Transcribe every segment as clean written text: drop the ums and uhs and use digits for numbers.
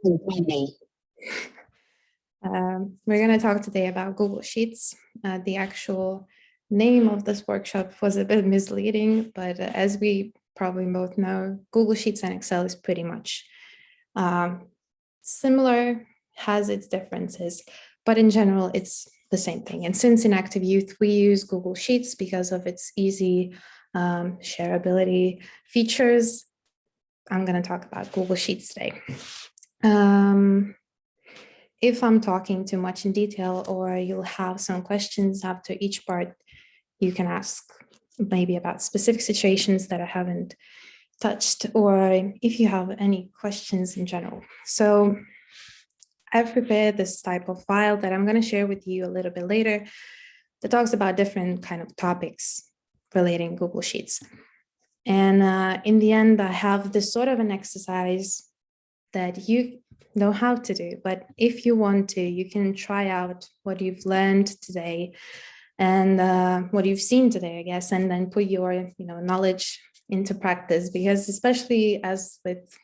We're going to talk today about Google Sheets. The actual name of this workshop was a bit misleading, but as we probably both know, Google Sheets and Excel is pretty much similar, has its differences, but in general, it's the same thing. And since in Active Youth, we use Google Sheets because of its easy shareability features, I'm going to talk about Google Sheets today. If I'm talking too much in detail or you'll have some questions after each part, you can ask maybe about specific situations that I haven't touched, or if you have any questions in general. So I've prepared this type of file that I'm going to share with you a little bit later that talks about different kind of topics relating Google Sheets. And in the end, I have this sort of an exercise that you know how to do, but if you want to, you can try out what you've learned today and what you've seen today, I guess, and then put your knowledge into practice, because especially as with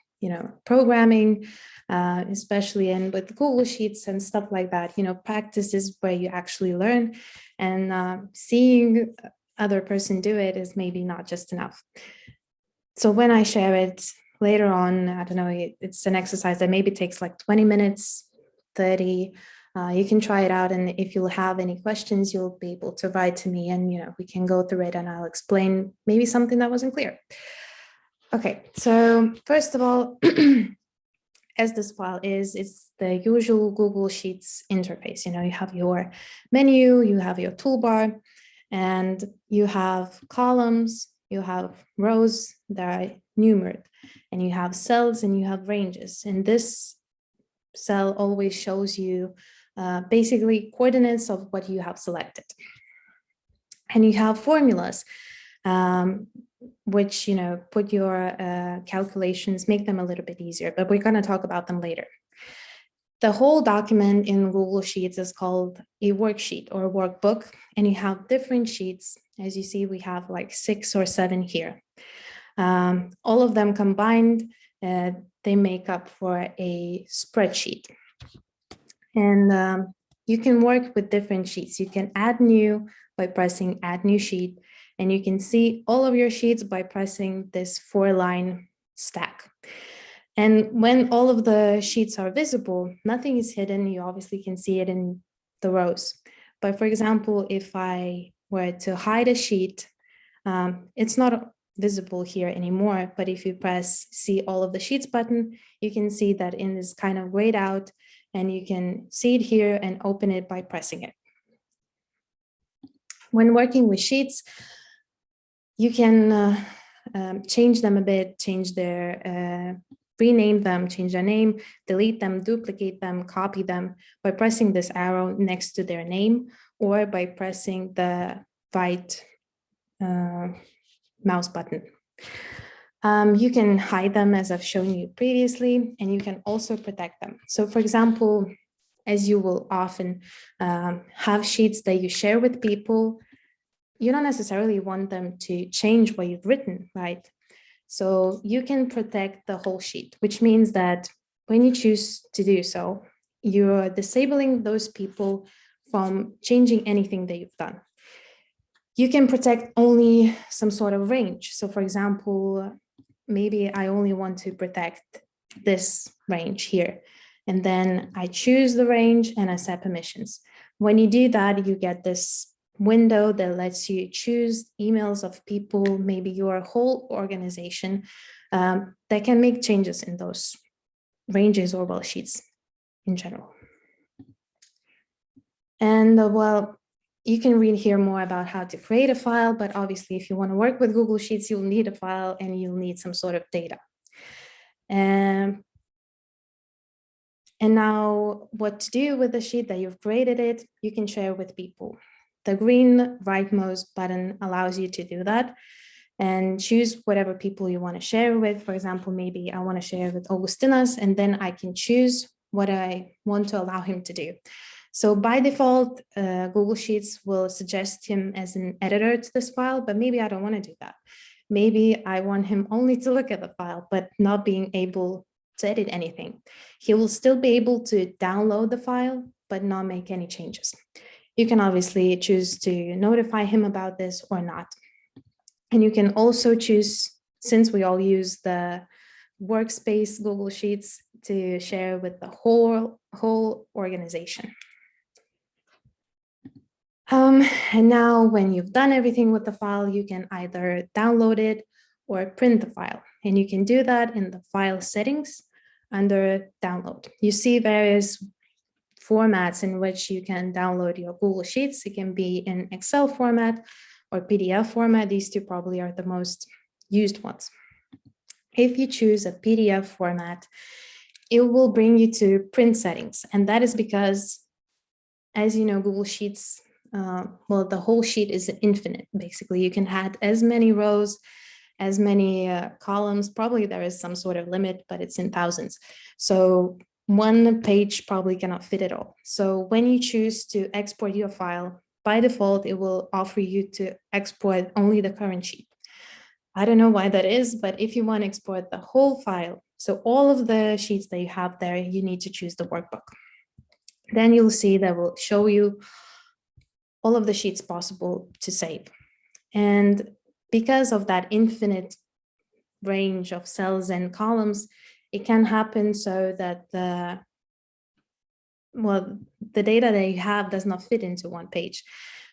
programming, especially and with Google Sheets and stuff like that, practice is where you actually learn, and seeing other person do it is maybe not just enough. So when I share it later on, I don't know, it's an exercise that maybe takes like 20 minutes, 30. You can try it out. And if you'll have any questions, you'll be able to write to me and, we can go through it and I'll explain maybe something that wasn't clear. Okay, so first of all, as this file is, it's the usual Google Sheets interface. You have your menu, you have your toolbar, and you have columns, you have rows that are numbered, and you have cells and you have ranges. And this cell always shows you basically coordinates of what you have selected. And you have formulas, which, put your calculations, make them a little bit easier, but we're going to talk about them later. The whole document in Google Sheets is called a worksheet or a workbook, and you have different sheets. As you see, we have like 6 or 7 here. All of them combined, they make up for a spreadsheet. And you can work with different sheets. You can add new by pressing add new sheet, and you can see all of your sheets by pressing this 4-line stack. And when all of the sheets are visible, nothing is hidden. You obviously can see it in the rows. But for example, if I were to hide a sheet, it's not visible here anymore. But if you press see all of the sheets button, you can see that it is kind of grayed out, and you can see it here and open it by pressing it. When working with sheets, you can change them a bit, change their rename them, change their name, delete them, duplicate them, copy them by pressing this arrow next to their name, or by pressing the right mouse button. You can hide them, as I've shown you previously, and you can also protect them. So for example, as you will often have sheets that you share with people, you don't necessarily want them to change what you've written, right? So you can protect the whole sheet, which means that when you choose to do so, you're disabling those people from changing anything that you've done. You can protect only some sort of range. So for example, maybe I only want to protect this range here. And then I choose the range and I set permissions. When you do that, you get this window that lets you choose emails of people, maybe your whole organization, that can make changes in those ranges or well sheets in general. And well, you can read here more about how to create a file, but obviously if you want to work with Google Sheets, you'll need a file and you'll need some sort of data. And now what to do with the sheet that you've created it, you can share with people. The green rightmost button allows you to do that and choose whatever people you want to share with. For example, maybe I want to share with Augustinas, and then I can choose what I want to allow him to do. So by default, Google Sheets will suggest him as an editor to this file, but maybe I don't want to do that. Maybe I want him only to look at the file, but not being able to edit anything. He will still be able to download the file, but not make any changes. You can obviously choose to notify him about this or not. And you can also choose, since we all use the workspace Google Sheets, to share with the whole organization. And now when you've done everything with the file, you can either download it or print the file. And you can do that in the file settings under download. You see various formats in which you can download your Google Sheets. It can be in Excel format or PDF format. These two probably are the most used ones. If you choose a PDF format, it will bring you to print settings. And that is because, as you know, Google Sheets, well, the whole sheet is infinite. Basically, you can add as many rows, as many columns. Probably there is some sort of limit, but it's in thousands. So one page probably cannot fit it all. So when you choose to export your file, by default, it will offer you to export only the current sheet. I don't know why that is, but if you want to export the whole file, so all of the sheets that you have there, you need to choose the workbook. Then you'll see that will show you all of the sheets possible to save. And because of that infinite range of cells and columns, it can happen so that the data that you have does not fit into one page.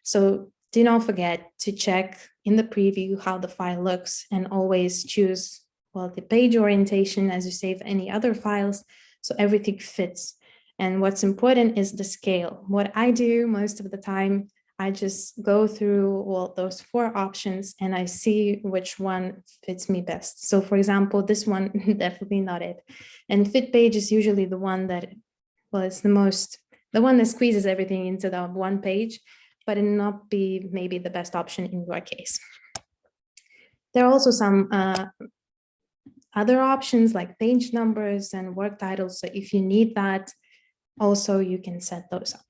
So do not forget to check in the preview how the file looks, and always choose, well, the page orientation as you save any other files, so everything fits. And what's important is the scale. What I do most of the time, I just go through all those 4 options and I see which one fits me best. So for example, this one, definitely not it. And fit page is usually the one that, well, it's the one that squeezes everything into that one page, but it not be maybe the best option in your case. There are also some other options like page numbers and work titles. So if you need that, also you can set those up.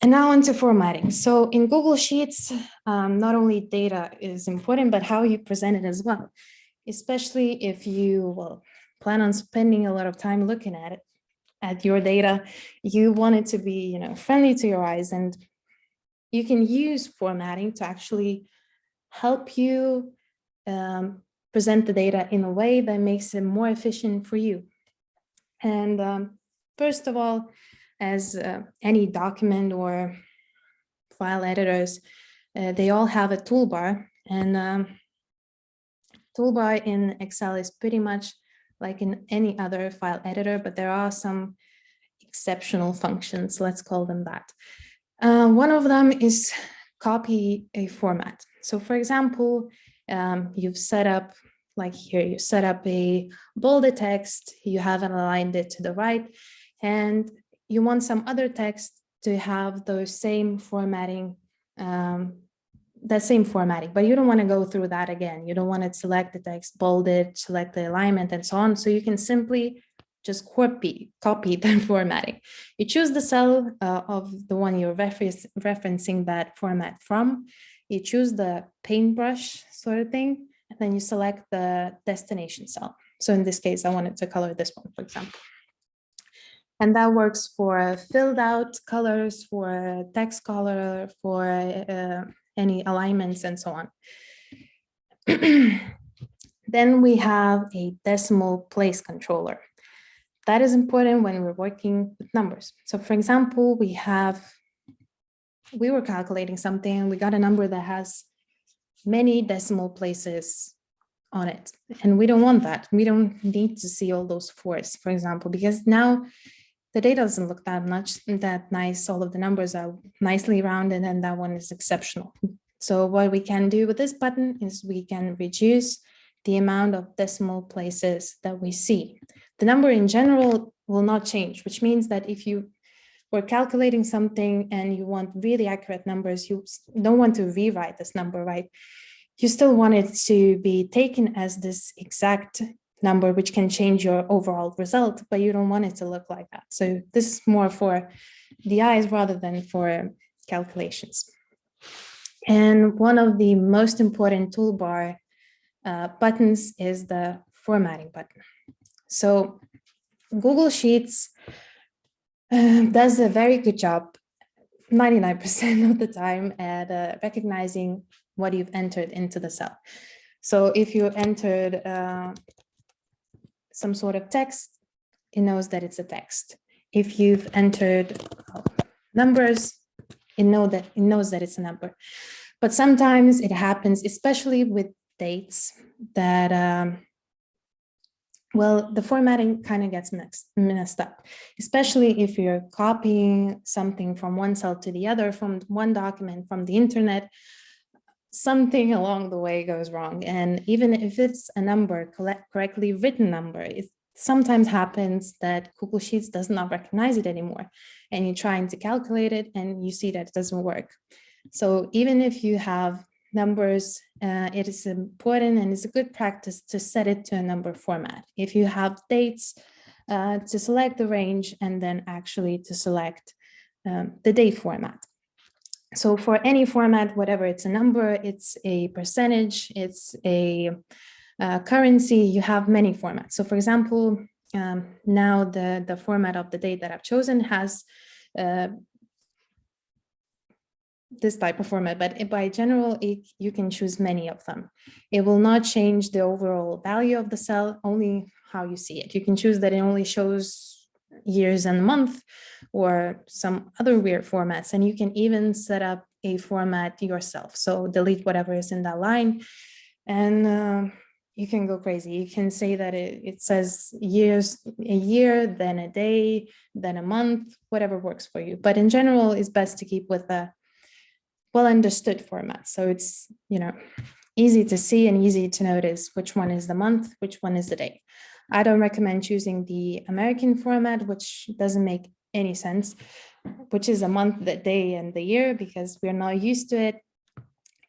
And now onto formatting. So in Google Sheets, not only data is important, but how you present it as well, especially if you plan on spending a lot of time looking at it, at your data. You want it to be, friendly to your eyes, and you can use formatting to actually help you present the data in a way that makes it more efficient for you. And first of all, as any document or file editors, they all have a toolbar, and toolbar in Excel is pretty much like in any other file editor, but there are some exceptional functions, let's call them that. One of them is copy a format. So for example, you've set up, like here, you set up a bolded text, you haven't aligned it to the right, and you want some other text to have those same formatting, but you don't want to go through that again. You don't want to select the text, bold it, select the alignment, and so on. So you can simply just copy the formatting. You choose the cell of the one you're referencing that format from. You choose the paintbrush sort of thing, and then you select the destination cell. So in this case, I wanted to color this one, for example. And that works for filled out colors, for text color, for any alignments, and so on. Then we have a decimal place controller. That is important when we're working with numbers. So for example, we were calculating something, we got a number that has many decimal places on it. And we don't want that. We don't need to see all those 4s, for example, because now the data doesn't look that nice. All of the numbers are nicely rounded, and that one is exceptional. So what we can do with this button is we can reduce the amount of decimal places that we see. The number in general will not change, which means that if you were calculating something and you want really accurate numbers, you don't want to rewrite this number, right? You still want it to be taken as this exact number, which can change your overall result, but you don't want it to look like that. So this is more for the eyes rather than for calculations. And one of the most important toolbar buttons is the formatting button. So Google Sheets does a very good job 99% of the time at recognizing what you've entered into the cell. So if you entered some sort of text, it knows that it's a text. If you've entered numbers, it knows that it's a number. But sometimes it happens, especially with dates, that well, the formatting kind of gets messed up, especially if you're copying something from one cell to the other, from one document, from the internet, something along the way goes wrong. And even if it's a number, correctly written number, it sometimes happens that Google Sheets does not recognize it anymore. And you're trying to calculate it and you see that it doesn't work. So even if you have numbers, it is important and it's a good practice to set it to a number format. If you have dates, to select the range and then actually to select the date format. So for any format, whatever it's a number, it's a percentage, it's a currency, you have many formats. So for example, now the format of the date that I've chosen has this type of format, but by general, you can choose many of them. It will not change the overall value of the cell, only how you see it. You can choose that it only shows years and month or some other weird formats. And you can even set up a format yourself. So delete whatever is in that line and you can go crazy. You can say that it says years, a year, then a day, then a month, whatever works for you. But in general, it's best to keep with a well understood format. So it's, easy to see and easy to notice which one is the month, which one is the day. I don't recommend choosing the American format, which doesn't make any sense, which is a month, the day, and the year, because we're not used to it,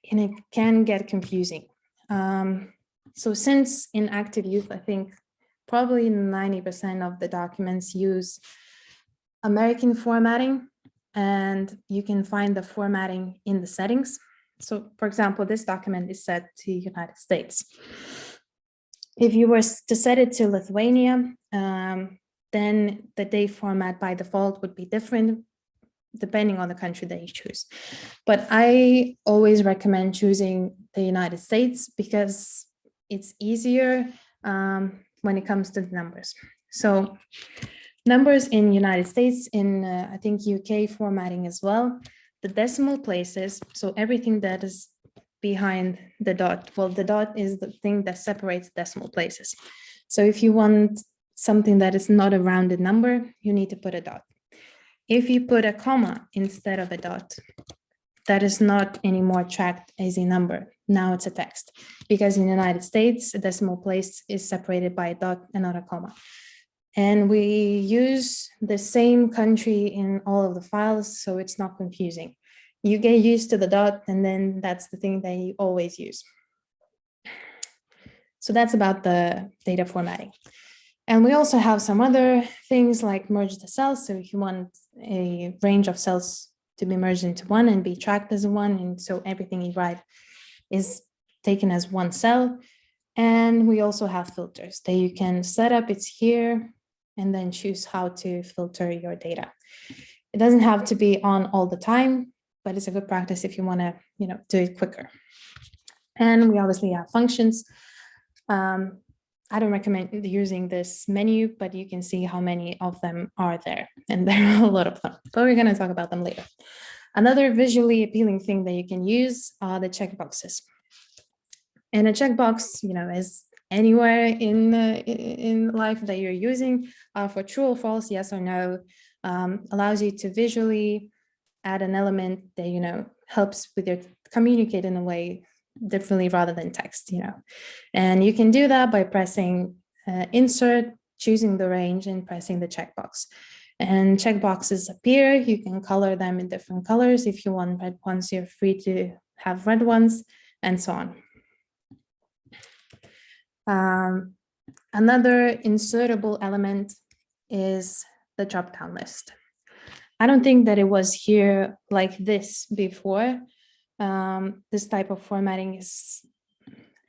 and it can get confusing. So since in active youth, I think probably 90% of the documents use American formatting, and you can find the formatting in the settings. So for example, this document is set to United States. If you were to set it to Lithuania, then the date format by default would be different depending on the country that you choose. But I always recommend choosing the United States because it's easier when it comes to the numbers. So numbers in United States, in I think UK formatting as well, the decimal places, so everything that is behind the dot, well, the dot is the thing that separates decimal places. So if you want something that is not a rounded number, you need to put a dot. If you put a comma instead of a dot, that is not anymore tracked as a number. Now it's a text, because in the United States, a decimal place is separated by a dot and not a comma. And we use the same country in all of the files, so it's not confusing. You get used to the dot, and then that's the thing that you always use. So that's about the data formatting. And we also have some other things like merge the cells. So if you want a range of cells to be merged into one and be tracked as one, and so everything you write is taken as one cell. And we also have filters that you can set up. It's here, and then choose how to filter your data. It doesn't have to be on all the time, but it's a good practice if you want to, do it quicker. And we obviously have functions. I don't recommend using this menu, but you can see how many of them are there, and there are a lot of them, but we're going to talk about them later. Another visually appealing thing that you can use are the checkboxes. And a checkbox, is anywhere in life that you're using for true or false, yes or no, allows you to visually add an element that, helps with your communicate in a way differently rather than text, and you can do that by pressing insert, choosing the range, and pressing the checkbox. And checkboxes appear. You can color them in different colors. If you want red ones, you're free to have red ones, and so on. Another insertable element is the drop-down list. I don't think that it was here like this before. This type of formatting is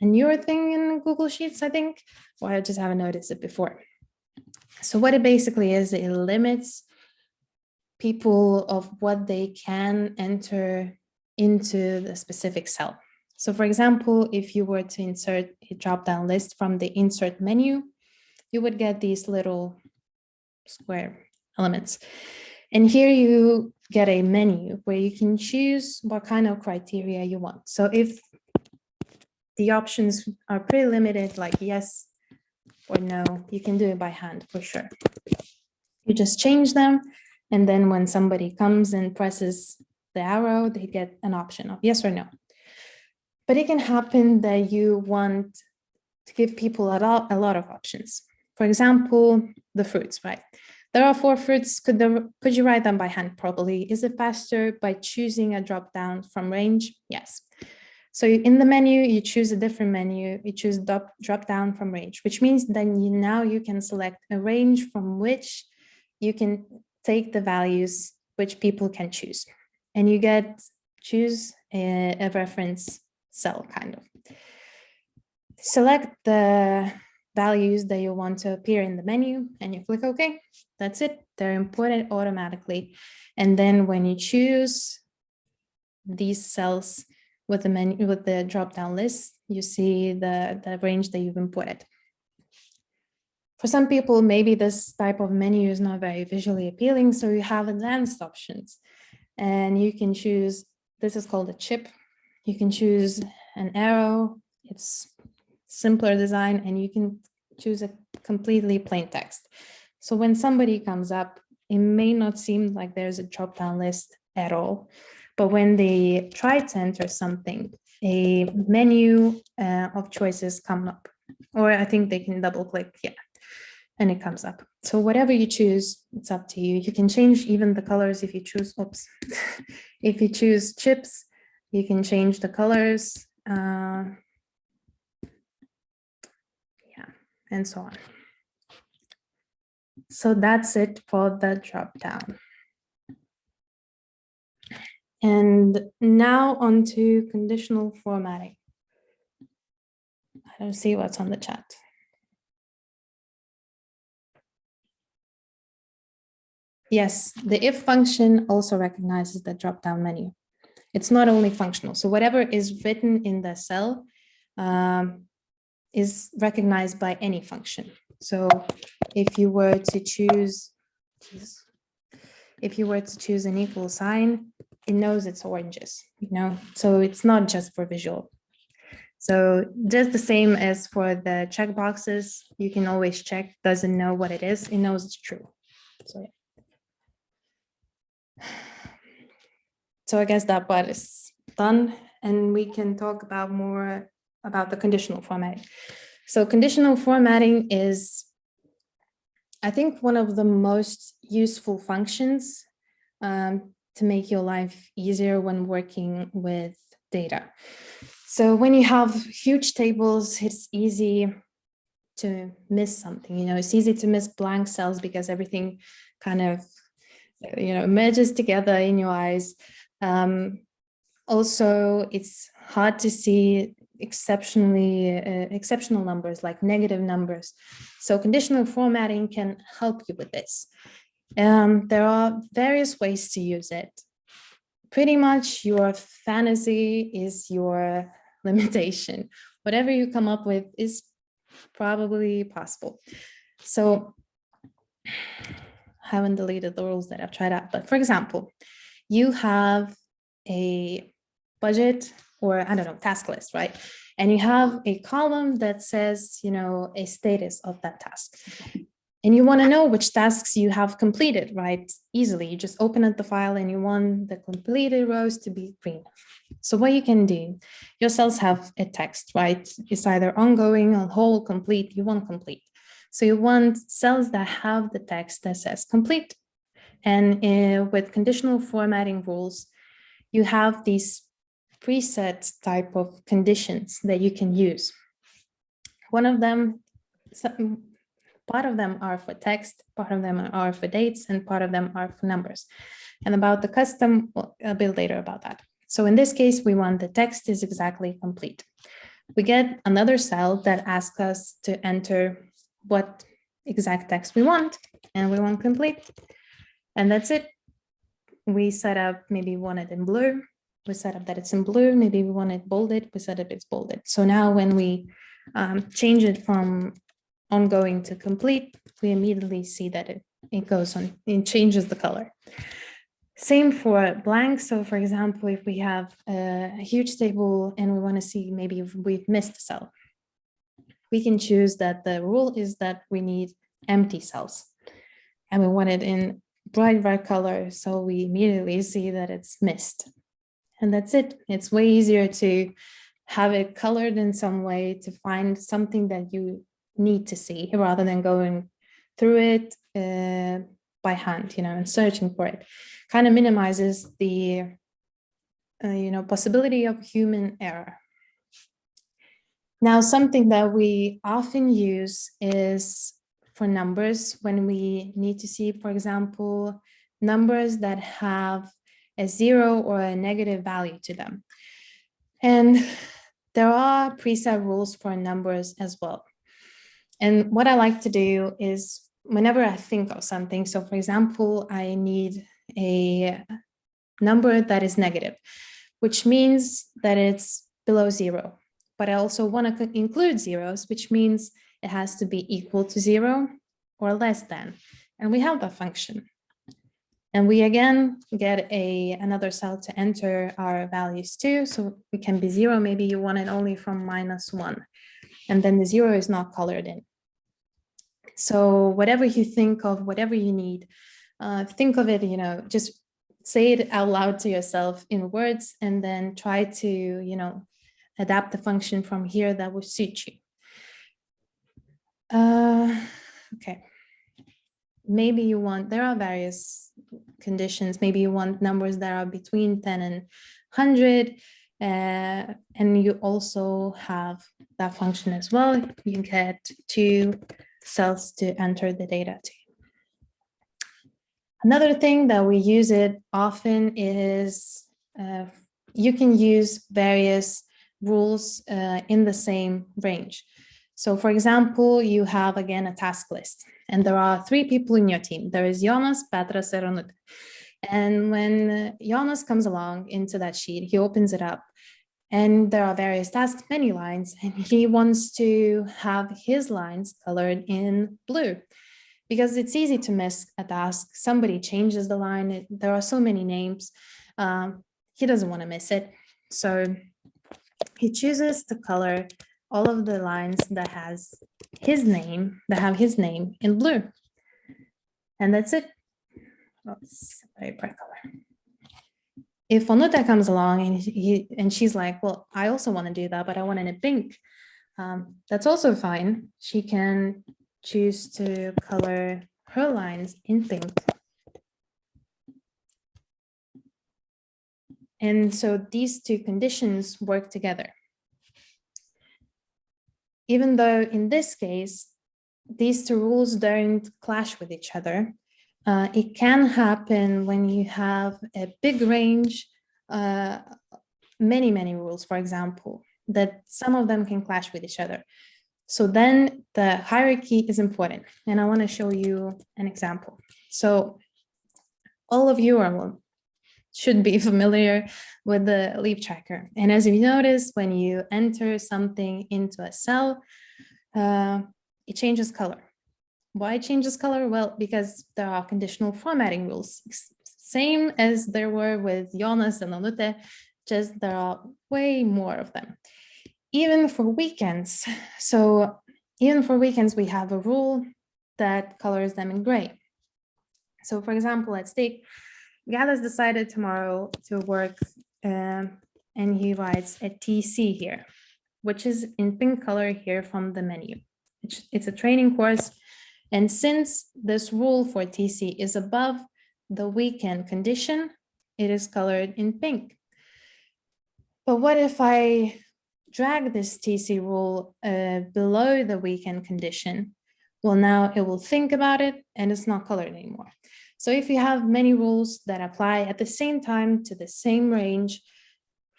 a newer thing in Google Sheets, I think, or I just haven't noticed it before. So what it basically is, it limits people of what they can enter into the specific cell. So for example, if you were to insert a drop-down list from the insert menu, you would get these little square elements. And here you get a menu where you can choose what kind of criteria you want. So if the options are pretty limited, like yes or no, you can do it by hand for sure. You just change them. And then when somebody comes and presses the arrow, they get an option of yes or no. But it can happen that you want to give people a lot of options. For example, the fruits, right? There are 4 fruits. Could you write them by hand properly? Is it faster by choosing a drop down from range? Yes. So in the menu, you choose a different menu. You choose drop down from range, which means then now you can select a range from which you can take the values which people can choose. And you choose a reference cell kind of. Select the values that you want to appear in the menu and you click OK. That's it. They're imported automatically. And then when you choose these cells with the menu, with the drop-down list, you see the range that you've imported. For some people, maybe this type of menu is not very visually appealing, so you have advanced options. And you can choose, this is called a chip. You can choose an arrow. It's simpler design, and you can choose a completely plain text. So when somebody comes up, it may not seem like there's a drop-down list at all, but when they try to enter something, a menu of choices come up, or I think they can double click, yeah, and it comes up. So whatever you choose, it's up to you. You can change even the colors if you choose, oops, if you choose chips, you can change the colors, and so on. So that's it for the drop down. And now on to conditional formatting. I don't see what's on the chat. Yes, the if function also recognizes the drop-down menu. It's not only functional. So whatever is written in the cell is recognized by any function. So if you were to choose, an equal sign, it knows it's oranges, so it's not just for visual. So just the same as for the checkboxes, you can always check, does it know what it is? It knows it's true. So, yeah. So I guess that part is done, and we can talk about more about the conditional formatting. So conditional formatting is, I think, one of the most useful functions to make your life easier when working with data. So when you have huge tables, it's easy to miss something, it's easy to miss blank cells because everything kind of, merges together in your eyes. Also, it's hard to see exceptional numbers like negative numbers. So conditional formatting can help you with this. There are various ways to use it. Pretty much your fantasy is your limitation. Whatever you come up with is probably possible. So I haven't deleted the rules that I've tried out, but for example, you have a budget or I don't know, task list, right? And you have a column that says, a status of that task. And you want to know which tasks you have completed, right? Easily, you just open up the file and you want the completed rows to be green. So what you can do, your cells have a text, right? It's either ongoing, on hold, complete, you want complete. So you want cells that have the text that says complete. And with conditional formatting rules, you have these preset type of conditions that you can use. One of them, part of them are for text, part of them are for dates, and part of them are for numbers. And about the custom, a bit later about that. So in this case, we want the text is exactly complete. We get another cell that asks us to enter what exact text we want, and we want complete. And that's it. We set up, maybe we want it in blue. We set up that it's in blue. Maybe we want it bolded. We set up it's bolded. So now when we change it from ongoing to complete, we immediately see that it goes on, it changes the color. Same for blank. So for example, if we have a huge table and we want to see maybe if we've missed a cell, we can choose that the rule is that we need empty cells and we want it in bright red color. So we immediately see that it's missed. And that's it. It's way easier to have it colored in some way to find something that you need to see rather than going through it by hand, and searching for it. Kind of minimizes the, possibility of human error. Now, something that we often use is for numbers when we need to see, for example, numbers that have a 0 or a negative value to them. And there are preset rules for numbers as well. And what I like to do is whenever I think of something, so for example, I need a number that is negative, which means that it's below 0. But I also want to include zeros, which means it has to be equal to 0 or less than. And we have that function. And we again get another cell to enter our values to. So it can be 0, maybe you want it only from -1. And then the 0 is not colored in. So whatever you think of, whatever you need, think of it, just say it out loud to yourself in words and then try to, adapt the function from here that will suit you. Okay. Maybe you want, there are various conditions. Maybe you want numbers that are between 10 and 100. And you also have that function as well. You get 2 cells to enter the data to. Another thing that we use it often is you can use various rules in the same range. So for example, you have again a task list and there are 3 people in your team. There is Jonas, Petras, and Ronut. And when Jonas comes along into that sheet, he opens it up and there are various tasks, many lines, and he wants to have his lines colored in blue because it's easy to miss a task. Somebody changes the line. There are so many names. He doesn't want to miss it. So he chooses to color all of the lines that have his name in blue. And that's it. Let's separate by color. If Onuta comes along and she's like, well, I also want to do that, but I want it in pink. That's also fine. She can choose to color her lines in pink. And so these 2 conditions work together. Even though in this case, these 2 rules don't clash with each other, it can happen when you have a big range, many rules, for example, that some of them can clash with each other. So then the hierarchy is important. And I want to show you an example. So all of you should be familiar with the leaf tracker. And as you notice, when you enter something into a cell, it changes color. Why it changes color? Well, because there are conditional formatting rules, same as there were with Jonas and Onute, just there are way more of them. Even for weekends. So even for weekends, we have a rule that colors them in gray. So for example, let's take Gad has decided tomorrow to work and he writes a TC here, which is in pink color here from the menu. It's a training course. And since this rule for TC is above the weekend condition, it is colored in pink. But what if I drag this TC rule below the weekend condition? Well, now it will think about it and it's not colored anymore. So if you have many rules that apply at the same time to the same range,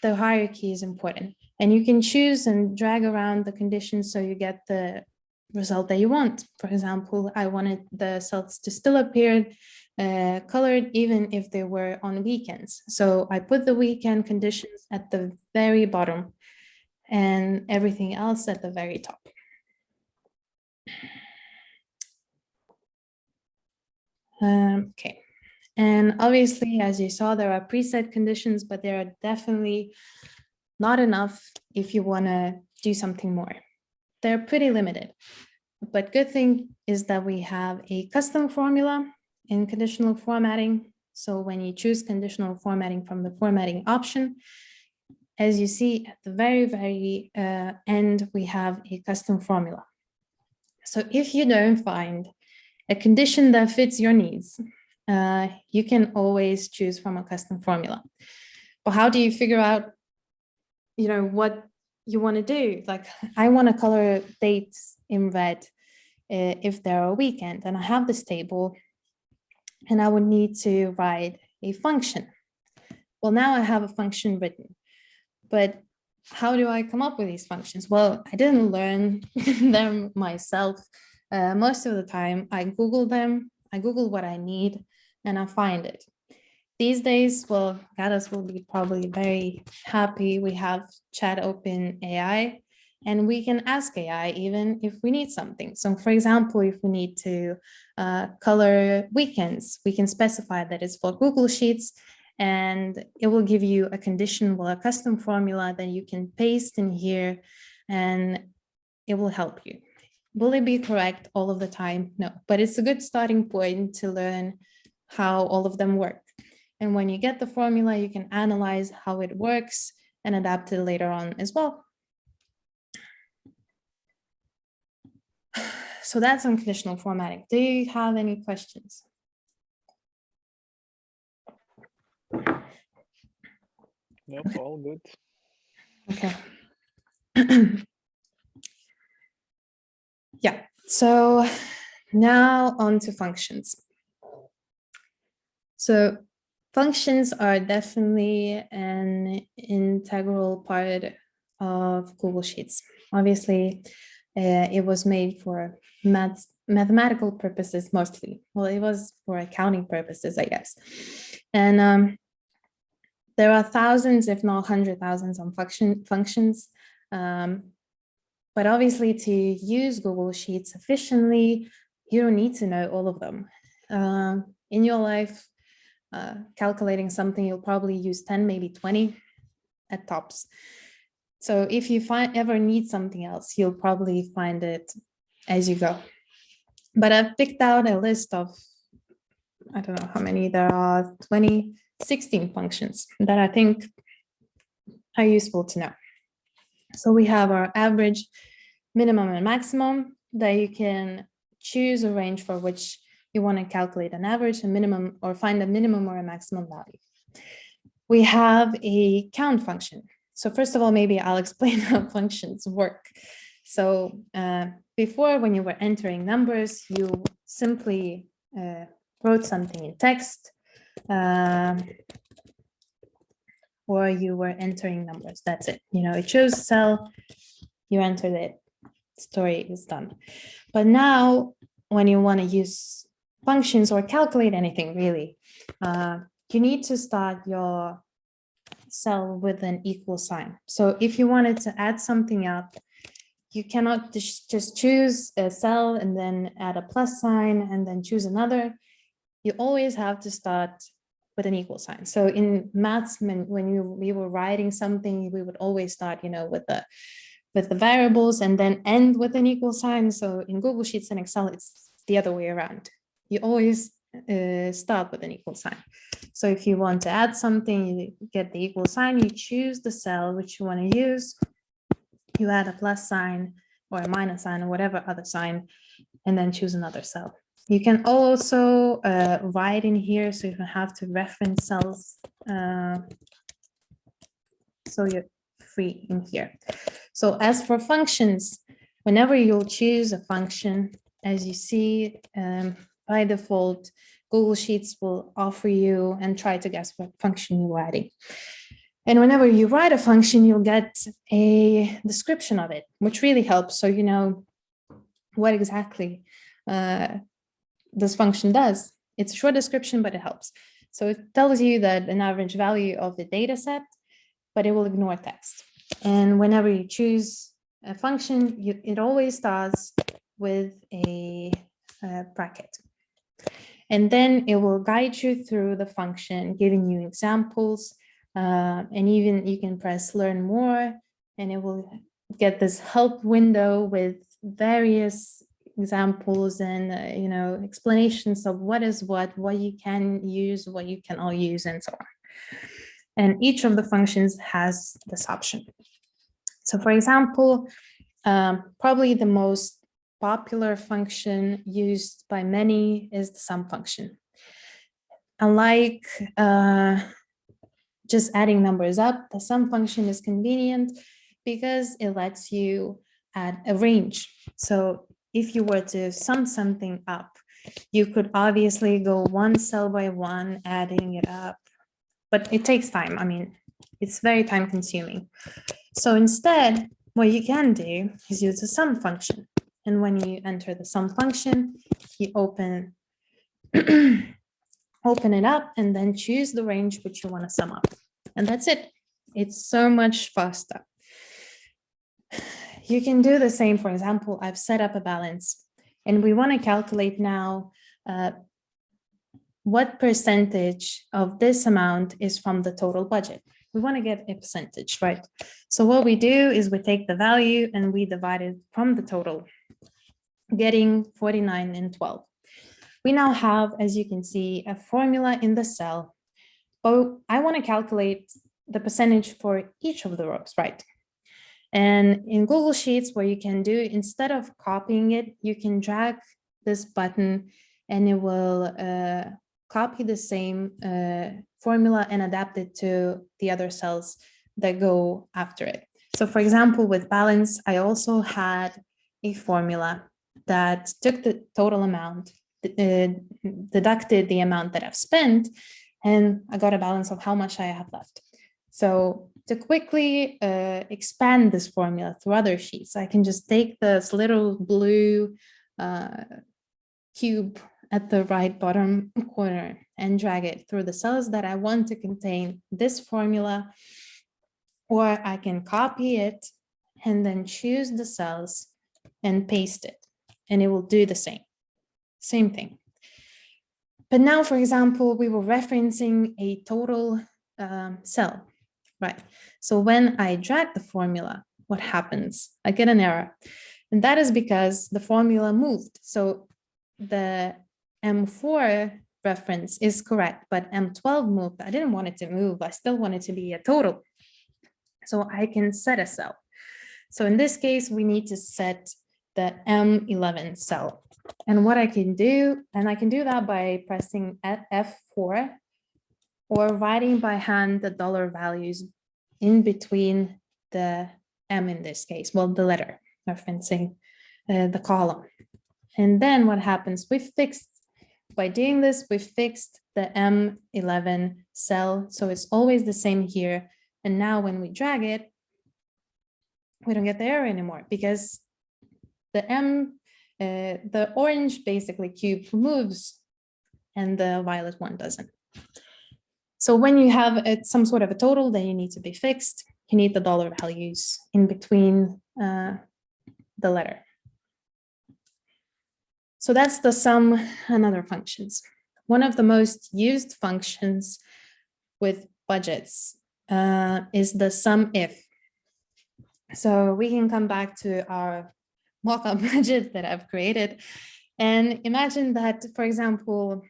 the hierarchy is important. And you can choose and drag around the conditions so you get the result that you want. For example, I wanted the cells to still appear colored even if they were on weekends. So I put the weekend conditions at the very bottom and everything else at the very top. Okay, and obviously, as you saw, there are preset conditions, but there are definitely not enough if you want to do something more. They're pretty limited, but good thing is that we have a custom formula in conditional formatting. So when you choose conditional formatting from the formatting option, as you see at the very end, we have a custom formula. So if you don't find a condition that fits your needs, you can always choose from a custom formula. But how do you figure out, what you want to do? Like, I want to color dates in red if they're a weekend, and I have this table, and I would need to write a function. Well, now I have a function written, but how do I come up with these functions? Well, I didn't learn them myself. Most of the time, I Google them, I Google what I need, and I find it. These days, well, Gaddis will be probably very happy. We have chat open AI, and we can ask AI even if we need something. So for example, if we need to color weekends, we can specify that it's for Google Sheets, and it will give you a condition, well, a custom formula that you can paste in here, and it will help you. Will it be correct all of the time? No, but it's a good starting point to learn how all of them work. And when you get the formula, you can analyze how it works and adapt it later on as well. So that's on conditional formatting. Do you have any questions? Nope, all good. Okay. Yeah, so now on to functions. So functions are definitely an integral part of Google Sheets. Obviously, it was made for mathematical purposes mostly. Well, it was for accounting purposes, I guess. And there are thousands, if not 100,000 on functions. But obviously, to use Google Sheets efficiently, you don't need to know all of them. In your life, calculating something, you'll probably use 10, maybe 20 at tops. So if you ever need something else, you'll probably find it as you go. But I've picked out a list of, I don't know how many there are, 16 functions that I think are useful to know. So we have our average, minimum, and maximum that you can choose a range for which you want to calculate an average, a minimum, or find a minimum or a maximum value. We have a count function. So first of all, maybe I'll explain how functions work. So before, when you were entering numbers, you simply wrote something in text, or you were entering numbers. That's it. You chose a cell, you entered it, story is done. But now, when you want to use functions or calculate anything really, you need to start your cell with an equal sign. So if you wanted to add something up, you cannot just choose a cell and then add a plus sign and then choose another. You always have to start with an equal sign. So in maths, when we were writing something, we would always start, with the variables and then end with an equal sign. So in Google Sheets and Excel, it's the other way around. You always start with an equal sign. So if you want to add something, you get the equal sign, you choose the cell which you want to use, you add a plus sign or a minus sign or whatever other sign, and then choose another cell. You can also write in here, so you don't have to reference cells. So you're free in here. So as for functions, whenever you'll choose a function, as you see, by default, Google Sheets will offer you and try to guess what function you're adding. And whenever you write a function, you'll get a description of it, which really helps. So you know what exactly this function does. It's a short description, but it helps. So it tells you that an average value of the data set, but it will ignore text. And whenever you choose a function, it always starts with a bracket. And then it will guide you through the function, giving you examples. And even you can press learn more, and it will get this help window with various examples and you know, explanations of what is what you can use, what you cannot use, and so on. And each of the functions has this option. So for example, probably the most popular function used by many is the sum function. Unlike just adding numbers up, the sum function is convenient because it lets you add a range. So if you were to sum something up, you could obviously go one cell by one, adding it up, but it takes time. I mean, it's very time consuming. So instead, what you can do is use a sum function. And when you enter the sum function, you open it up and then choose the range which you want to sum up. And that's it. It's so much faster. You can do the same. For example, I've set up a balance and we want to calculate now what percentage of this amount is from the total budget. We want to get a percentage, right? So what we do is we take the value and we divide it from the total, getting 49 and 12. We now have, as you can see, a formula in the cell, but I want to calculate the percentage for each of the rows, right? And in Google Sheets, what you can do, instead of copying it, you can drag this button and it will copy the same formula and adapt it to the other cells that go after it. So for example, with balance, I also had a formula that took the total amount, deducted the amount that I've spent, and I got a balance of how much I have left. So to quickly expand this formula through other sheets, I can just take this little blue cube at the right bottom corner and drag it through the cells that I want to contain this formula, or I can copy it and then choose the cells and paste it, and it will do the same thing. But now, for example, we were referencing a total cell, right? So when I drag the formula, what happens? I get an error. And that is because the formula moved. So the M4 reference is correct, but M12 moved. I didn't want it to move. I still want it to be a total. So I can set a cell. So in this case, we need to set the M11 cell. And what I can do, and I can do that by pressing F4 or writing by hand the dollar values in between the M in this case, well, the letter referencing the column. And then what happens, by doing this, we fixed the M11 cell. So it's always the same here. And now when we drag it, we don't get the error anymore because the orange basically cube moves and the violet one doesn't. So when you have some sort of a total that you need to be fixed, you need the dollar values in between the letter. So that's the sum and other functions. One of the most used functions with budgets is the sum if. So we can come back to our mock-up budget that I've created and imagine that, for example,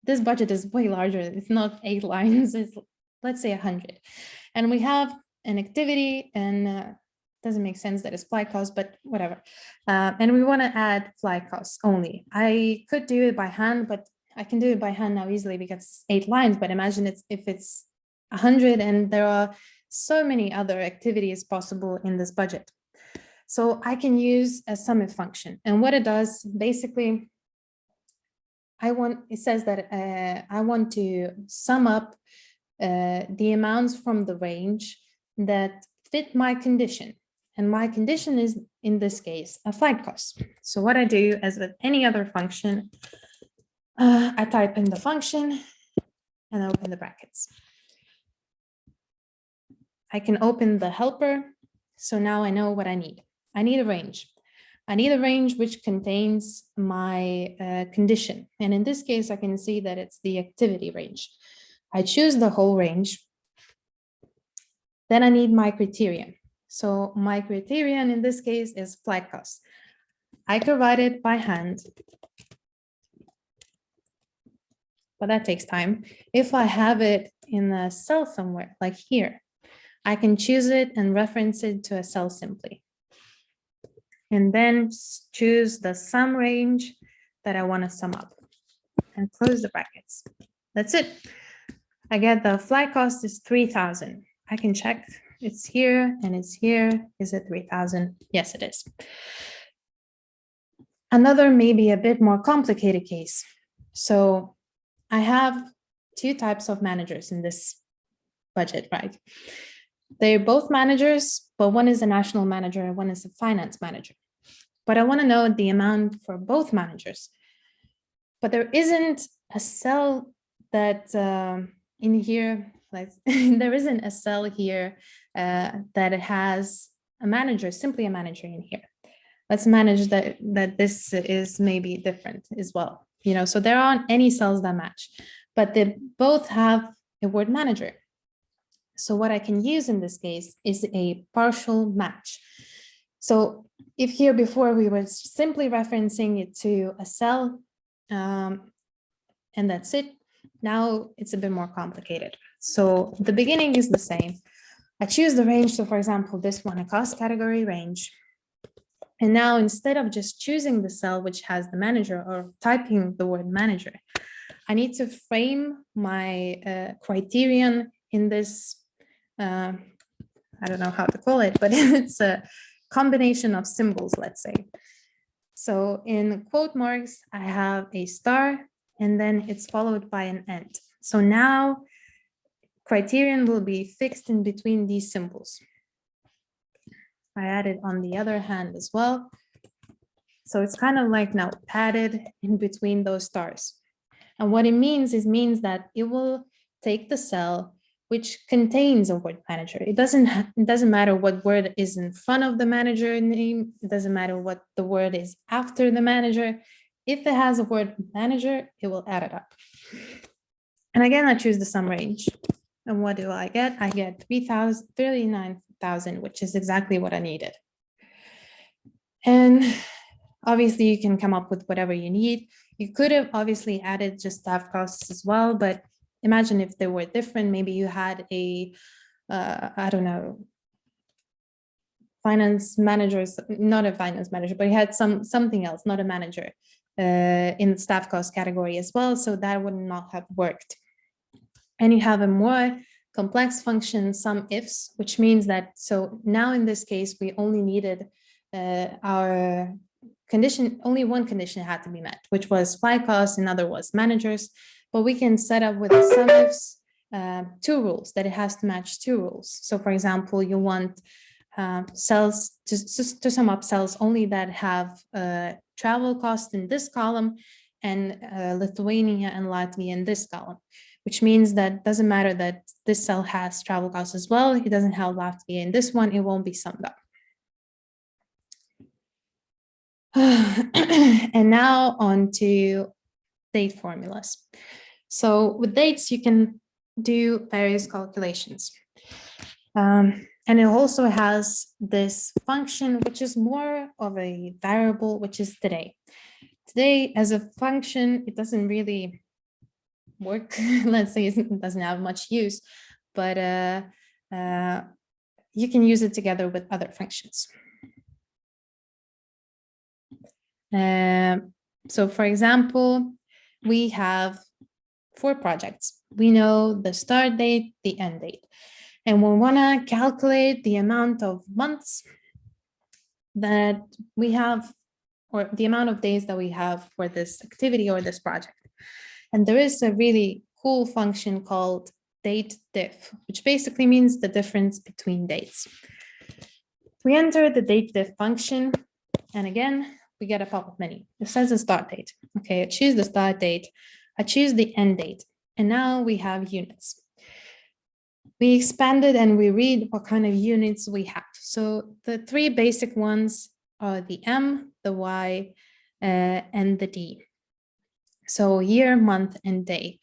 this budget is way larger. It's not 8 lines, it's let's say 100. And we have an activity and doesn't make sense that it's flight cost, but whatever. And we want to add flight costs only. I could do it by hand, but I can do it by hand now easily because it's 8 lines. But imagine if it's 100 and there are so many other activities possible in this budget. So I can use a sum if function. And what it does, basically, it says that I want to sum up the amounts from the range that fit my condition. And my condition is, in this case, a flight cost. So what I do, as with any other function, I type in the function and open the brackets. I can open the helper. So now I know what I need. I need a range. I need a range which contains my condition. And in this case, I can see that it's the activity range. I choose the whole range. Then I need my criterion. So my criterion in this case is flight cost. I could write it by hand, but that takes time. If I have it in a cell somewhere, like here, I can choose it and reference it to a cell simply. And then choose the sum range that I want to sum up and close the brackets. That's it. I get the flight cost is 3,000. I can check. It's here and it's here. Is it 3,000? Yes, it is. Another maybe a bit more complicated case. So I have two types of managers in this budget, right? They're both managers, but one is a national manager and one is a finance manager. But I want to know the amount for both managers. But there isn't a cell that in here, like there isn't a cell here that has a manager, simply a manager in here. Let's manage that this is maybe different as well. You know, so there aren't any cells that match, but they both have a word manager. So what I can use in this case is a partial match. So if here before we were simply referencing it to a cell and that's it, now it's a bit more complicated. So the beginning is the same. I choose the range. So for example, this one, a cost category range. And now instead of just choosing the cell which has the manager or typing the word manager, I need to frame my criterion in this, I don't know how to call it, but it's a combination of symbols, let's say. So in quote marks, I have a star and then it's followed by an and. So now criterion will be fixed in between these symbols. I added on the other hand as well. So it's kind of like now padded in between those stars. And what it means that it will take the cell which contains a word manager. It doesn't matter what word is in front of the manager name. It doesn't matter what the word is after the manager. If it has a word manager, it will add it up. And again, I choose the sum range. And what do I get? I get 39,000, which is exactly what I needed. And obviously you can come up with whatever you need. You could have obviously added just staff costs as well, but imagine if they were different. Maybe you had a, I don't know, finance managers, not a finance manager, but you had something else, not a manager in the staff cost category as well. So that would not have worked. And you have a more complex function, sum ifs, which means that, so now in this case, we only needed our condition, only one condition had to be met, which was flight costs, another was managers, but we can set up with the sum ifs two rules, that it has to match two rules. So for example, you want cells to sum up cells only that have travel cost in this column and Lithuania and Latvia in this column, which means that doesn't matter that this cell has travel costs as well. It doesn't have Latvia in this one, it won't be summed up. And now on to date formulas. So with dates, you can do various calculations. And it also has this function, which is more of a variable, which is today. Today, as a function, it doesn't really work. Let's say it doesn't have much use, but you can use it together with other functions. So for example, we have 4 projects. We know the start date, the end date, and we want to calculate the amount of months that we have, or the amount of days that we have for this activity or this project. And there is a really cool function called date diff, which basically means the difference between dates. We enter the date diff function, and again, we get a pop-up menu. It says the start date. Okay, I choose the start date, I choose the end date, and now we have units. We expanded and we read what kind of units we have. So the three basic ones are the M, the Y, and the D. So year, month, and day.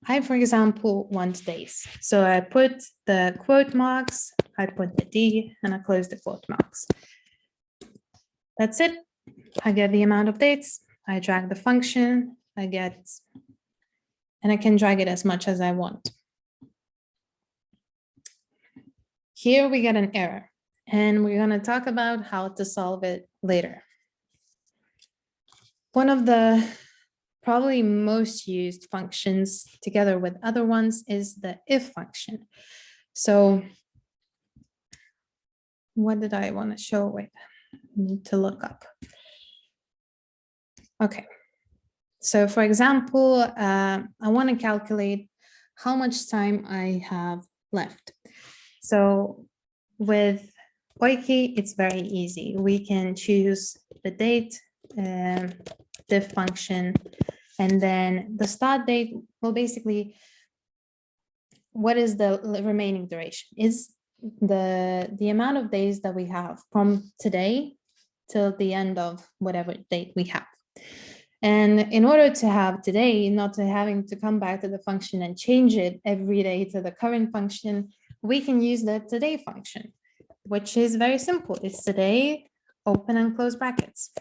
I, for example, want days. So I put the quote marks, I put the D, and I close the quote marks. That's it. I get the amount of dates. I drag the function, and I can drag it as much as I want. Here we get an error, and we're going to talk about how to solve it later. One of the probably most used functions together with other ones is the if function. So what did I want to show? Wait, I need to look up. Okay. So for example, I want to calculate how much time I have left. So with Oiki, it's very easy. We can choose the date, diff function, and then the start date. Well, basically, what is the remaining duration? Is the amount of days that we have from today till the end of whatever date we have. And in order to have today, not to having to come back to the function and change it every day to the current function, we can use the today function, which is very simple. It's today, open and close brackets.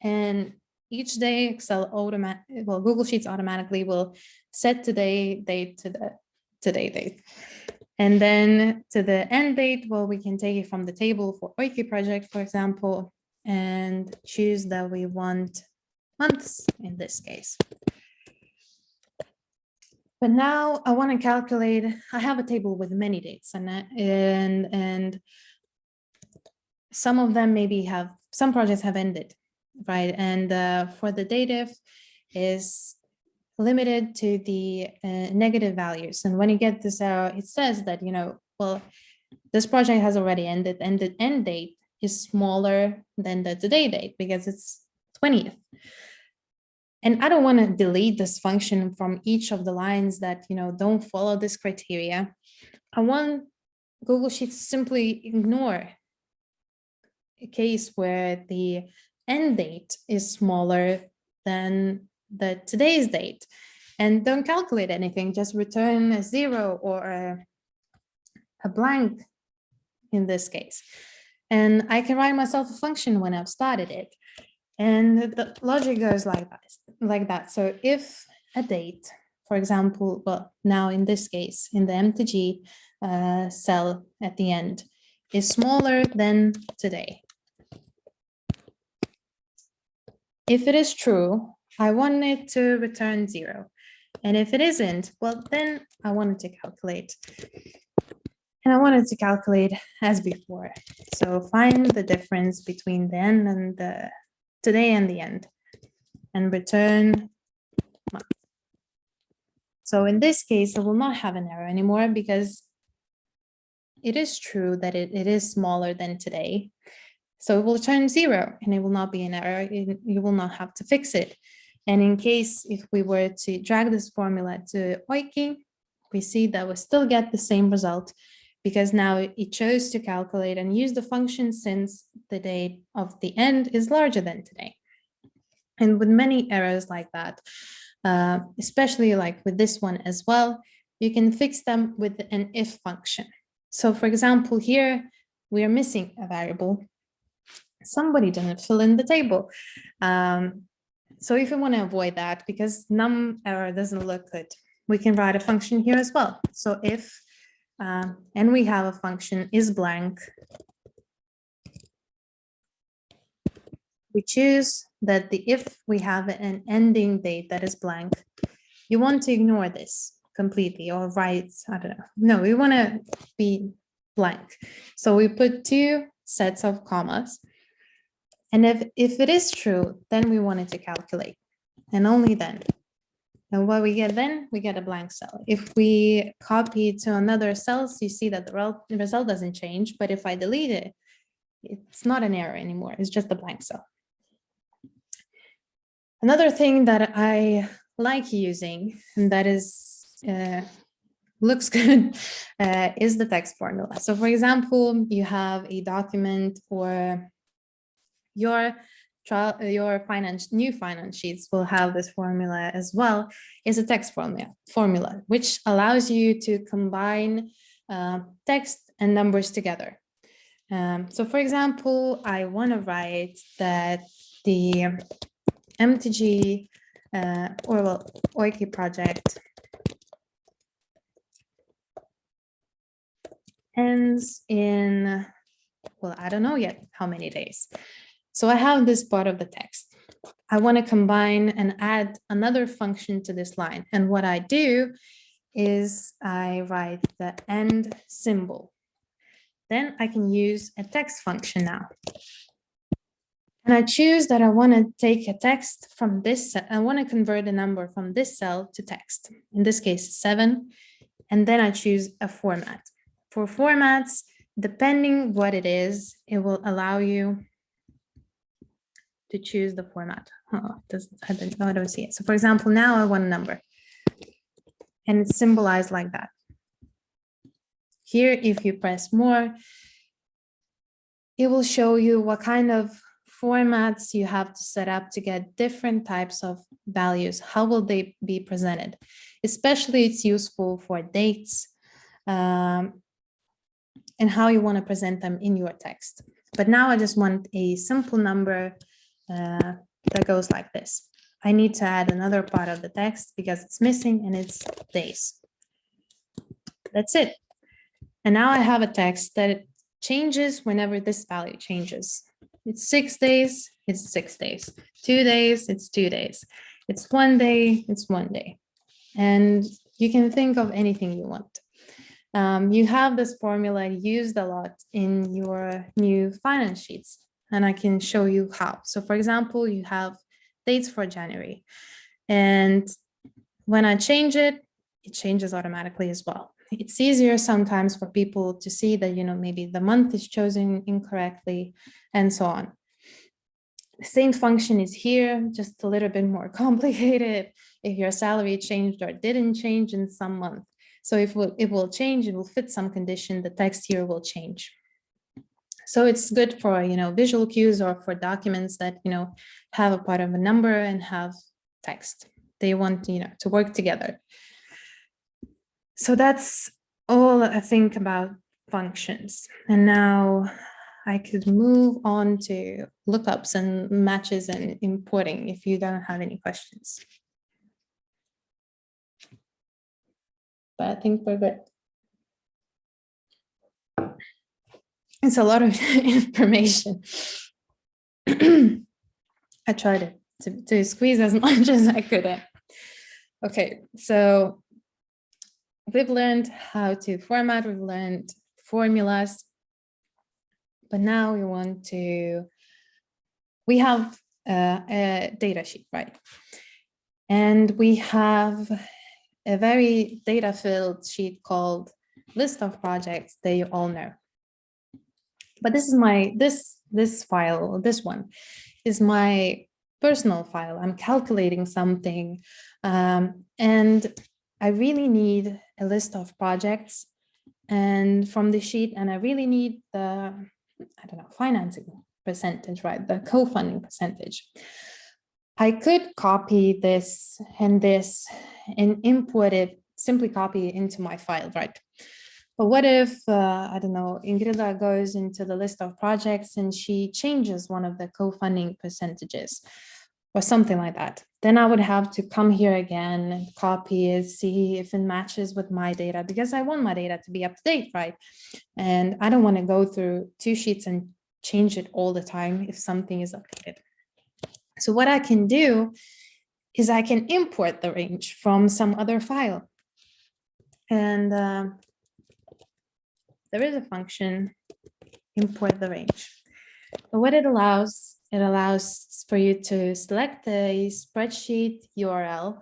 And each day Google Sheets automatically will set today date to the today date. And then to the end date, well, we can take it from the table for Oiki project, for example, and choose that we want months in this case. But now I want to calculate, I have a table with many dates and some of them some projects have ended, right? And for the date is limited to the negative values. And when you get this out, it says that, well, this project has already ended and the end date is smaller than the today date because it's 20th. And I don't want to delete this function from each of the lines that, don't follow this criteria. I want Google Sheets to simply ignore a case where the end date is smaller than the today's date and don't calculate anything, just return a 0 or a blank in this case. And I can write myself a function when I've started it. And the logic goes like that. So if a date, for example, well, now in this case, in the MTG cell at the end is smaller than today. If it is true, I want it to return 0. And if it isn't, well, then I wanted to calculate. And I wanted to calculate as before. So find the difference between the end and the today and the end, and return month. So in this case, I will not have an error anymore because it is true that it is smaller than today. So it will return 0 and it will not be an error. You will not have to fix it. And in case if we were to drag this formula to Oiki, we see that we still get the same result because now it chose to calculate and use the function since the date of the end is larger than today. And with many errors like that, especially like with this one as well, you can fix them with an if function. So for example, here we are missing a variable. Somebody didn't fill in the table. So if you want to avoid that, because num error doesn't look good, we can write a function here as well. So if, and we have a function is blank, we choose that if we have an ending date that is blank, you want to ignore this completely or write, I don't know. No, we want to be blank. So we put 2 sets of commas. And if it is true, then we want it to calculate and only then. And what we get then, we get a blank cell. If we copy it to another cell, you see that the result doesn't change. But if I delete it, it's not an error anymore. It's just a blank cell. Another thing that I like using, and that is looks good, is the text formula. So for example, you have a document or your new finance sheets will have this formula as well, is a text formula, which allows you to combine text and numbers together. So for example, I want to write that the MTG Oiki project ends in, well, I don't know yet how many days. So I have this part of the text. I want to combine and add another function to this line. And what I do is I write the end symbol. Then I can use a text function now. And I choose that I want to take a text from this cell. I want to convert a number from this cell to text. In this case, 7. And then I choose a format. For formats, depending what it is, it will allow you to choose the format. Oh, I don't see it. So for example, now I want a number. And it's symbolized like that. Here, if you press more, it will show you what kind of formats you have to set up to get different types of values. How will they be presented? Especially it's useful for dates and how you want to present them in your text. But now I just want a simple number that goes like this. I need to add another part of the text because it's missing, and it's days. That's it. And now I have a text that changes whenever this value changes. It's 6 days, it's 6 days. 2 days, it's 2 days. It's 1 day, it's 1 day. And you can think of anything you want. You have this formula used a lot in your new finance sheets, and I can show you how. So for example, you have dates for January, and when I change it, it changes automatically as well. It's easier sometimes for people to see that, maybe the month is chosen incorrectly and so on. The same function is here, just a little bit more complicated if your salary changed or didn't change in some month. So if it will change, it will fit some condition, the text here will change. So it's good for, visual cues or for documents that, have a part of a number and have text. They want, to work together. So that's all I think about functions. And now I could move on to lookups and matches and importing if you don't have any questions. But I think we're good. It's a lot of information. I tried to squeeze as much as I could. Okay, so we've learned how to format, we've learned formulas, but now we have a data sheet, right? And we have a very data-filled sheet called list of projects that you all know. But this is this file, this one is my personal file. I'm calculating something, and I really need a list of projects and from the sheet, and I really need the, financing percentage, right? The co-funding percentage. I could copy this and import it, simply copy it into my file, right? But what if, Inga goes into the list of projects and she changes one of the co-funding percentages or something like that? Then I would have to come here again and copy it, see if it matches with my data, because I want my data to be up to date, right? And I don't want to go through 2 sheets and change it all the time if something is updated. So what I can do is I can import the range from some other file. And there is a function, import the range. But what it allows for you to select a spreadsheet URL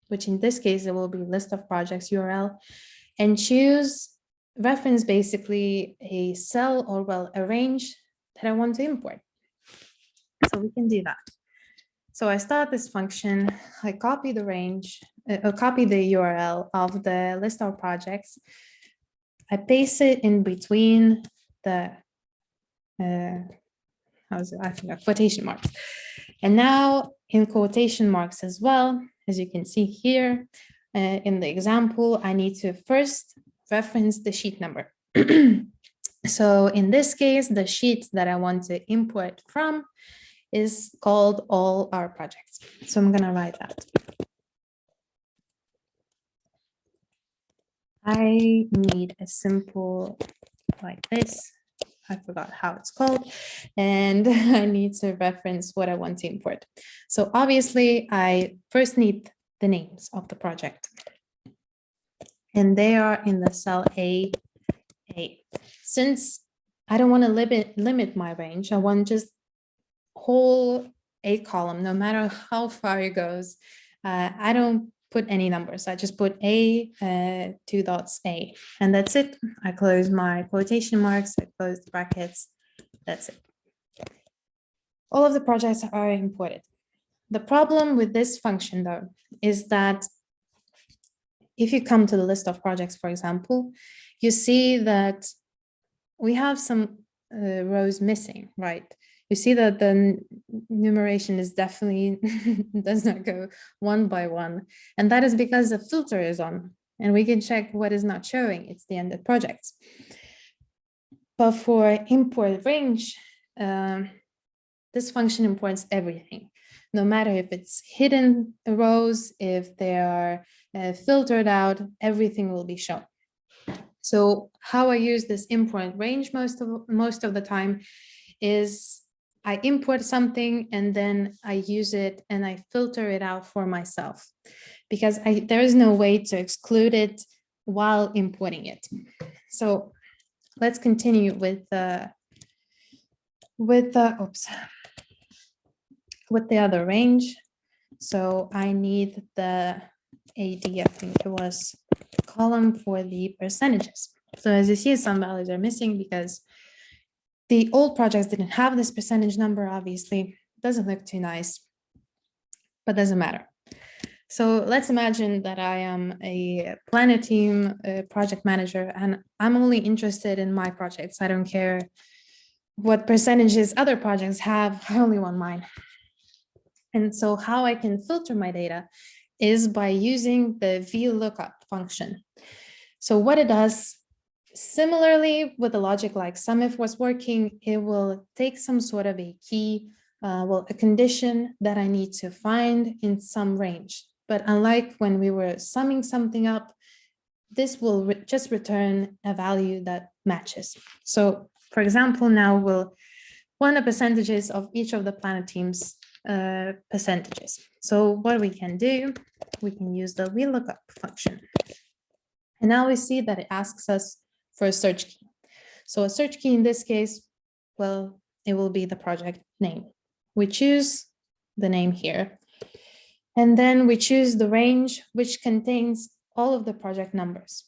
which in this case, it will be list of projects URL, and choose reference basically a cell or well, a range that I want to import. So we can do that. So I start this function, I copy the range, copy the URL of the list of projects. I paste it in between the, I forgot, quotation marks. And now in quotation marks as well, as you can see here, in the example, I need to first reference the sheet number. So in this case, the sheet that I want to import from is called all our projects. So I'm going to write that. I need a simple like this. I forgot how it's called. And I need to reference what I want to import. So obviously, I first need the names of the project. And they are in the cell A. Since I don't want to limit my range, I want just whole A column, no matter how far it goes. I don't put any numbers. I just put A, 2 dots A, and that's it. I close my quotation marks, I close the brackets, that's it. All of the projects are imported. The problem with this function though, is that if you come to the list of projects, for example, you see that we have some rows missing, right? You see that the numeration is definitely does not go one by one. And that is because the filter is on and we can check what is not showing. It's the ended projects. But for import range, this function imports everything, no matter if it's hidden rows, if they are filtered out, everything will be shown. So how I use this import range most of the time is I import something and then I use it and I filter it out for myself because there is no way to exclude it while importing it. So let's continue with the other range. So I need the AD, I think it was column for the percentages. So as you see, some values are missing because the old projects didn't have this percentage number, obviously. Doesn't look too nice, but doesn't matter. So let's imagine that I am a Planet team project manager, and I'm only interested in my projects. I don't care what percentages other projects have, I only want mine. And so how I can filter my data is by using the VLOOKUP function. So what it does, similarly with the logic like SUMIF was working, it will take some sort of a key, a condition that I need to find in some range. But unlike when we were summing something up, this will just return a value that matches. So for example, now we'll want the percentages of each of the Planet teams percentages. So what we can do, we can use the VLOOKUP function. And now we see that it asks us for a search key. So a search key in this case, well, it will be the project name. We choose the name here. And then we choose the range, which contains all of the project numbers,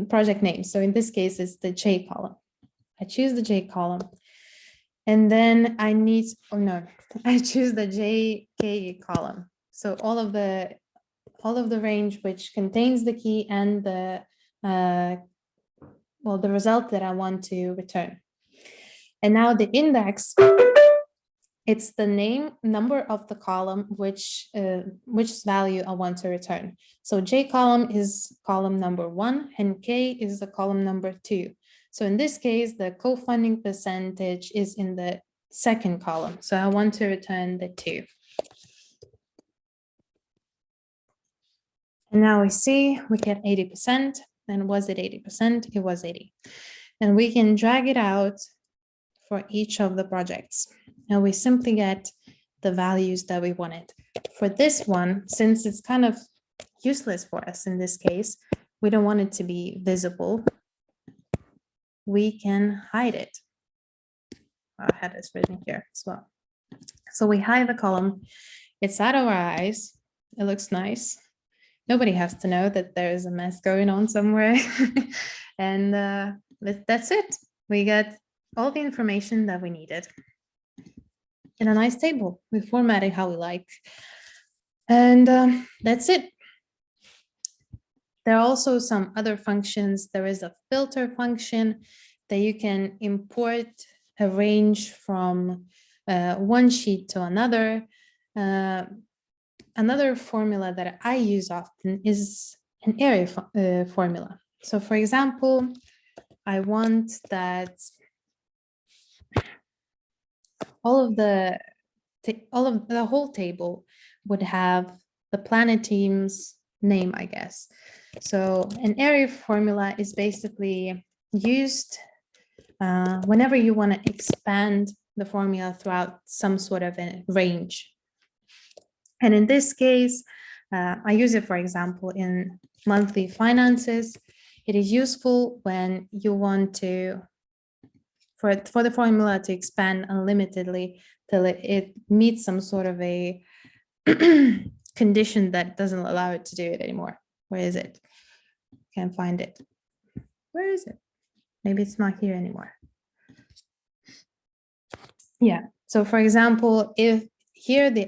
project names. So in this case, it's the J column. I choose the J column. And then I need, I choose the JK column. So all of the range which contains the key and the the result that I want to return. And now the index, it's the number of the column which value I want to return. So J column is column number 1 and K is the column number 2. So in this case, the co-funding percentage is in the second column. So I want to return the 2. And now we see we get 80%. And was it 80%? It was 80. And we can drag it out for each of the projects. And we simply get the values that we wanted. For this one, since it's kind of useless for us in this case, we don't want it to be visible. We can hide it. I had this written here as well. So we hide the column. It's out of our eyes. It looks nice. nobody has to know that there is a mess going on somewhere. And that's it. We got all the information that we needed in a nice table. We formatted how we like. And that's it. There are also some other functions. There is a filter function that you can import a range from one sheet to another. Another formula that I use often is an array formula. So for example, I want that all of the whole table would have the planet team's name, I guess. So an array formula is basically used whenever you want to expand the formula throughout some sort of a range. And in this case, I use it, for example, in monthly finances. It is useful when you want to, for the formula to expand unlimitedly till it meets some sort of a condition that doesn't allow it to do it anymore. Where is it? Can't find it. Where is it? Maybe it's not here anymore. Yeah. So for example, if here the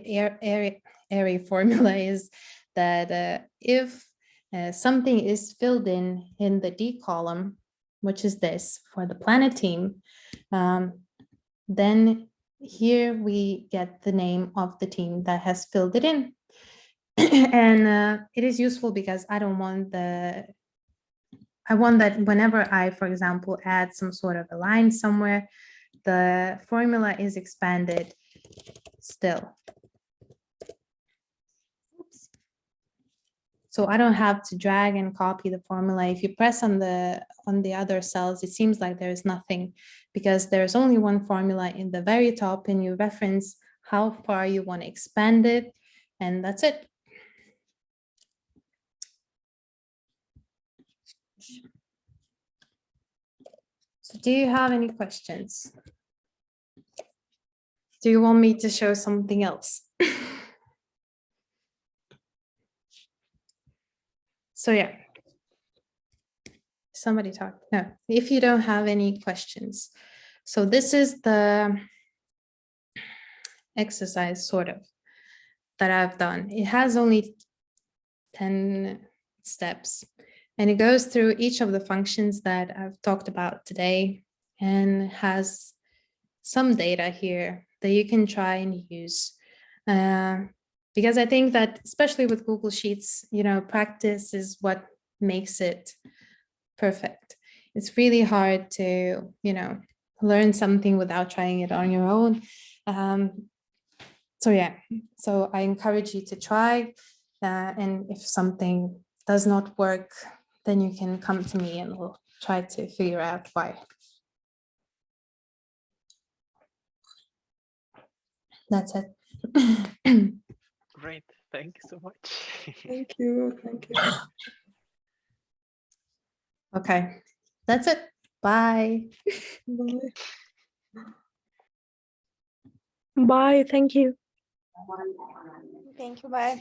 array formula is that if something is filled in the D column, which is this for the planet team, then here we get the name of the team that has filled it in. And it is useful because I want that whenever I, for example, add some sort of a line somewhere, the formula is expanded still. Oops. So I don't have to drag and copy the formula. If you press on the other cells, it seems like there is nothing because there's only one formula in the very top, and you reference how far you want to expand it, and that's it. So do you have any questions? Do you want me to show something else? So yeah, somebody talk. No, if you don't have any questions. So this is the exercise sort of that I've done. It has only 10 steps, and it goes through each of the functions that I've talked about today and has some data here that you can try and use. Because I think that especially with Google Sheets, practice is what makes it perfect. It's really hard to, learn something without trying it on your own. So yeah, so I encourage you to try, and if something does not work, then you can come to me and we'll try to figure out why. That's it. Great. Thank you so much. Thank you. Thank you. Okay, that's it. Bye. Bye. Bye. Thank you. Thank you. Bye.